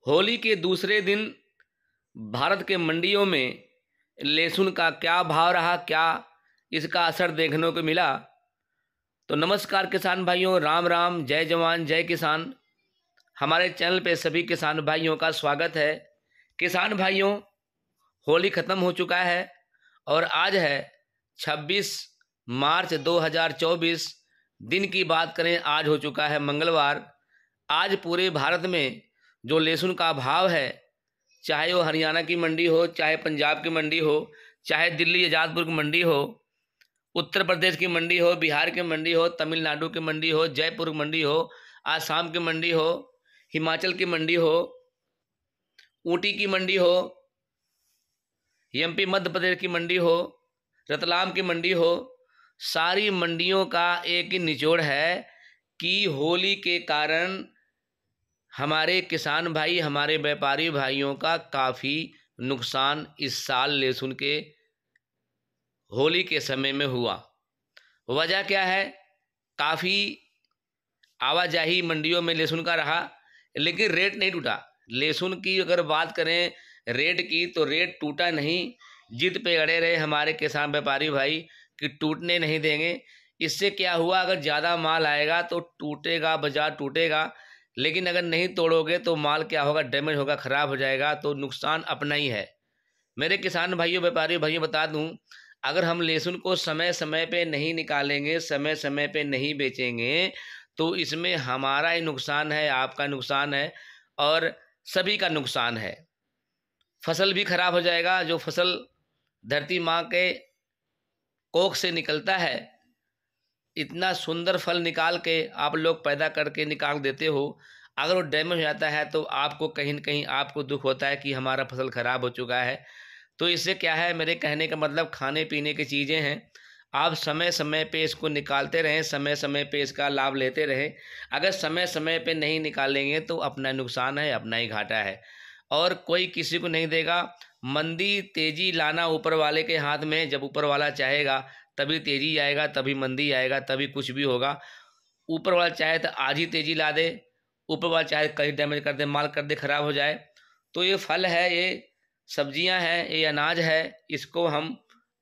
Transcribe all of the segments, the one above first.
होली के दूसरे दिन भारत के मंडियों में लहसुन का क्या भाव रहा, क्या इसका असर देखने को मिला। तो नमस्कार किसान भाइयों, राम राम, जय जवान जय किसान। हमारे चैनल पे सभी किसान भाइयों का स्वागत है। किसान भाइयों, होली ख़त्म हो चुका है और आज है 26 मार्च 2024। दिन की बात करें, आज हो चुका है मंगलवार। आज पूरे भारत में जो लहसुन का भाव है, चाहे वो हरियाणा की मंडी हो, चाहे पंजाब की मंडी हो, चाहे दिल्ली आज़ादपुर की मंडी हो, उत्तर प्रदेश की मंडी हो, बिहार की मंडी हो, तमिलनाडु की मंडी हो, जयपुर की मंडी हो, आसाम की मंडी हो, हिमाचल की मंडी हो, ऊटी की मंडी हो, एमपी मध्य प्रदेश की मंडी हो, रतलाम की मंडी हो, सारी मंडियों का एक ही निचोड़ है कि होली के कारण हमारे किसान भाई, हमारे व्यापारी भाइयों का काफ़ी नुकसान इस साल लहसुन के होली के समय में हुआ। वजह क्या है? काफ़ी आवाजाही मंडियों में लहसुन का रहा, लेकिन रेट नहीं टूटा। लहसुन की अगर बात करें रेट की, तो रेट टूटा नहीं। जिद पे अड़े रहे हमारे किसान व्यापारी भाई कि टूटने नहीं देंगे। इससे क्या हुआ, अगर ज़्यादा माल आएगा तो टूटेगा, बाजार टूटेगा, लेकिन अगर नहीं तोड़ोगे तो माल क्या होगा, डैमेज होगा, ख़राब हो जाएगा, तो नुकसान अपना ही है। मेरे किसान भाइयों, व्यापारी भाइयों, बता दूं, अगर हम लहसुन को समय समय पे नहीं निकालेंगे, समय समय पे नहीं बेचेंगे, तो इसमें हमारा ही नुकसान है, आपका नुकसान है और सभी का नुकसान है। फसल भी खराब हो जाएगा। जो फसल धरती माँ के कोख से निकलता है, इतना सुंदर फल निकाल के आप लोग पैदा करके निकाल देते हो, अगर वो डैमेज हो जाता है तो आपको कहीं न कहीं आपको दुख होता है कि हमारा फसल खराब हो चुका है। तो इससे क्या है, मेरे कहने का मतलब खाने पीने की चीज़ें हैं, आप समय समय पे इसको निकालते रहें, समय समय पे इसका लाभ लेते रहें। अगर समय समय पे नहीं निकालेंगे तो अपना नुकसान है, अपना ही घाटा है और कोई किसी को नहीं देगा। मंदी तेज़ी लाना ऊपर वाले के हाथ में। जब ऊपर वाला चाहेगा तभी तेज़ी आएगा, तभी मंदी आएगा, तभी कुछ भी होगा। ऊपर वाला चाहे तो आज ही तेज़ी ला दे, ऊपर वाला चाहे कहीं डैमेज कर दे, माल कर दे, ख़राब हो जाए। तो ये फल है, ये सब्जियां हैं, ये अनाज है, इसको हम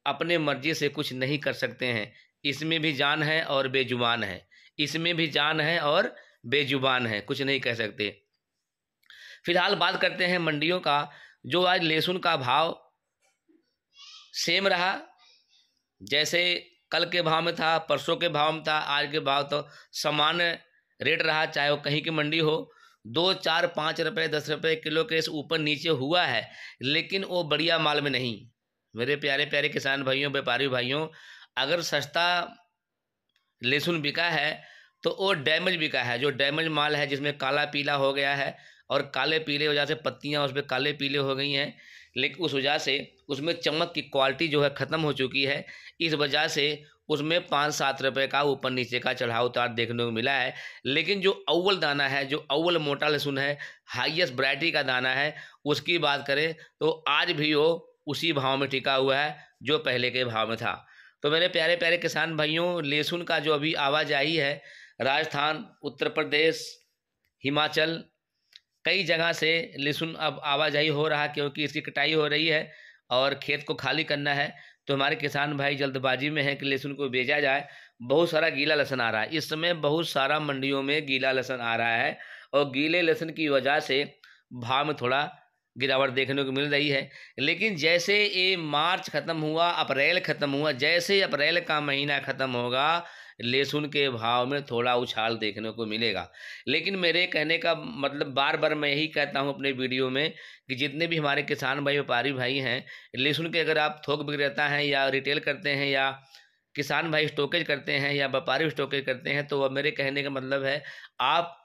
अपने मर्जी से कुछ नहीं कर सकते हैं। इसमें भी जान है और बेजुबान है, इसमें भी जान है और बेजुबान है, कुछ नहीं कह सकते। फिलहाल बात करते हैं मंडियों का। जो आज लहसुन का भाव सेम रहा, जैसे कल के भाव में था, परसों के भाव में था, आज के भाव तो सामान्य रेट रहा, चाहे वो कहीं की मंडी हो। 2, 4, 5 रुपये, 10 रुपये किलो के ऊपर नीचे हुआ है, लेकिन वो बढ़िया माल में नहीं। मेरे प्यारे प्यारे किसान भाइयों, व्यापारी भाइयों, अगर सस्ता लहसुन बिका है तो वो डैमेज बिका है। जो डैमेज माल है, जिसमें काला पीला हो गया है और काले पीले वजह से पत्तियां उस पर काले पीले हो गई हैं, लेकिन उस वजह से उसमें चमक की क्वालिटी जो है ख़त्म हो चुकी है। इस वजह से उसमें 5-7 रुपये का ऊपर नीचे का चढ़ाव उतार देखने को मिला है। लेकिन जो अव्वल दाना है, जो अव्वल मोटा लहसुन है, हाईएस्ट वैरायटी का दाना है, उसकी बात करें तो आज भी वो उसी भाव में टिका हुआ है जो पहले के भाव में था। तो मेरे प्यारे प्यारे किसान भाइयों, लहसुन का जो अभी आवाजाही है, राजस्थान, उत्तर प्रदेश, हिमाचल, कई जगह से लहसुन अब आवाजाही हो रहा है, क्योंकि इसकी कटाई हो रही है और खेत को खाली करना है। तो हमारे किसान भाई जल्दबाजी में हैं कि लहसुन को बेचा जाए। बहुत सारा गीला लहसुन आ रहा है इस समय, बहुत सारा मंडियों में गीला लहसुन आ रहा है और गीले लहसुन की वजह से भाव में थोड़ा गिरावट देखने को मिल रही है। लेकिन जैसे ये मार्च ख़त्म हुआ, अप्रैल ख़त्म हुआ, जैसे अप्रैल का महीना ख़त्म होगा, लहसुन के भाव में थोड़ा उछाल देखने को मिलेगा। लेकिन मेरे कहने का मतलब, बार बार मैं यही कहता हूँ अपने वीडियो में, कि जितने भी हमारे किसान भाई, व्यापारी भाई हैं, लहसुन के अगर आप थोक विक्रेता हैं या रिटेल करते हैं या किसान भाई स्टॉकेज करते हैं या व्यापारी स्टॉकेज करते हैं, तो अब मेरे कहने का मतलब है, आप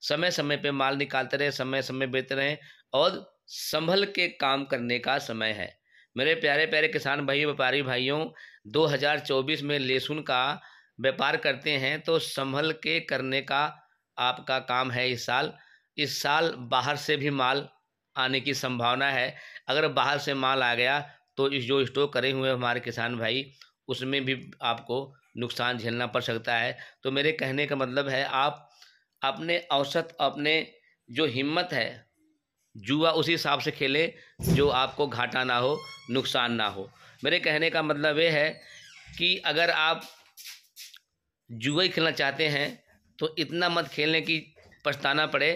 समय समय पे माल निकालते रहे, समय समय बेचते रहें और संभल के काम करने का समय है। मेरे प्यारे प्यारे किसान भाई, व्यापारी भाइयों, 2024 में लहसुन का व्यापार करते हैं तो संभल के करने का आपका काम है। इस साल बाहर से भी माल आने की संभावना है। अगर बाहर से माल आ गया तो इस जो स्टॉक करे हुए हमारे किसान भाई, उसमें भी आपको नुकसान झेलना पड़ सकता है। तो मेरे कहने का मतलब है, आप अपने औसत, अपने जो हिम्मत है, जुआ उसी हिसाब से खेलें जो आपको घाटा ना हो, नुकसान ना हो। मेरे कहने का मतलब ये है कि अगर आप जुआ ही खेलना चाहते हैं तो इतना मत खेलने की पछताना पड़े।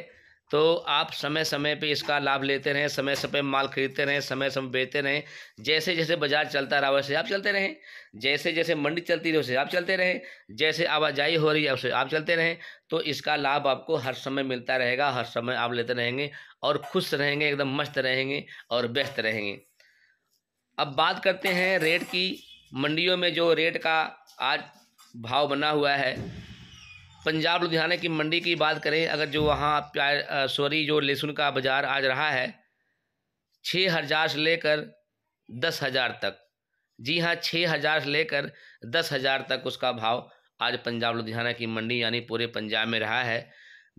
तो आप समय समय पे इसका लाभ लेते रहें, समय समय पे माल खरीदते रहें, समय समय बेचते रहें। जैसे जैसे बाजार चलता रहा वैसे आप चलते रहें, जैसे जैसे मंडी चलती रही वैसे आप चलते रहें, जैसे आवाजाही हो रही है वैसे आप चलते रहें। तो इसका लाभ आपको हर समय मिलता रहेगा, हर समय आप लेते रहेंगे और खुश रहेंगे, एकदम मस्त रहेंगे और व्यस्त रहेंगे। अब बात करते हैं रेट की। मंडियों में जो रेट का आज भाव बना हुआ है, पंजाब लुधियाना की मंडी की बात करें अगर, जो वहाँ जो लहसुन का बाज़ार आज रहा है 6,000 से लेकर 10,000 तक। जी हाँ, 6,000 से लेकर 10,000 तक उसका भाव आज पंजाब लुधियाना की मंडी यानी पूरे पंजाब में रहा है।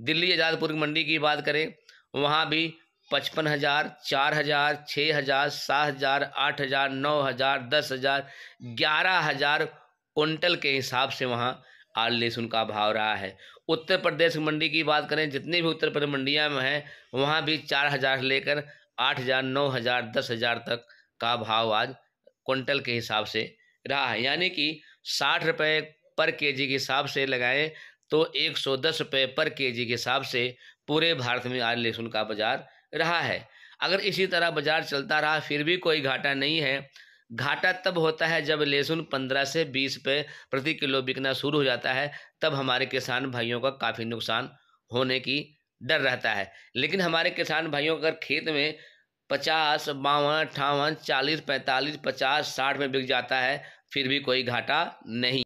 दिल्ली आज़ादपुर की मंडी की बात करें, वहाँ भी 55,000, 4,000, 6,000, 7,000, 8,000, 9,000, 10,000, 11,000 कुंटल के हिसाब से वहाँ आज लहसुन का भाव रहा है। उत्तर प्रदेश की मंडी की बात करें, जितनी भी उत्तर प्रदेश मंडियाँ में हैं वहाँ भी 4,000 से लेकर 8,000, 9,000, 10,000 तक का भाव आज कुंटल के हिसाब से रहा है। यानी कि 60 रुपये पर केजी के हिसाब से लगाएं तो 110 रुपये पर केजी के हिसाब से पूरे भारत में आज लहसुन का बाज़ार रहा है। अगर इसी तरह बाज़ार चलता रहा फिर भी कोई घाटा नहीं है। घाटा तब होता है जब लहसुन 15 से 20 रुपये प्रति किलो बिकना शुरू हो जाता है, तब हमारे किसान भाइयों का काफ़ी नुकसान होने की डर रहता है। लेकिन हमारे किसान भाइयों का अगर खेत में 50, 52, 58, 40, 45, 50, 60 में बिक जाता है फिर भी कोई घाटा नहीं।